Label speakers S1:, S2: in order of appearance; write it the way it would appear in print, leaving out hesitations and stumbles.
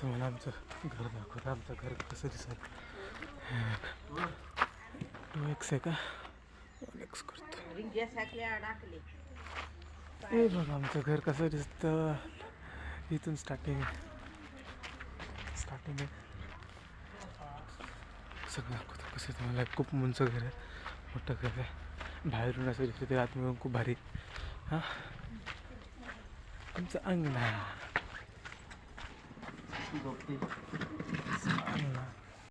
S1: तुम्हाला आमचं घर दाखवतं. आमचं घर कसं दिसेल. 2x आहे का 1x करतो. हे बघा आमचं घर कसं दिसतं. इथून स्टार्टिंग आहे. सगळं दाखवतं कसं तुम्हाला. खूप उंच घर आहे, मोठं घर आहे. बाहेरून असं दिसतं ते आतमधून खूप भारी. हां आमचं अंगणा.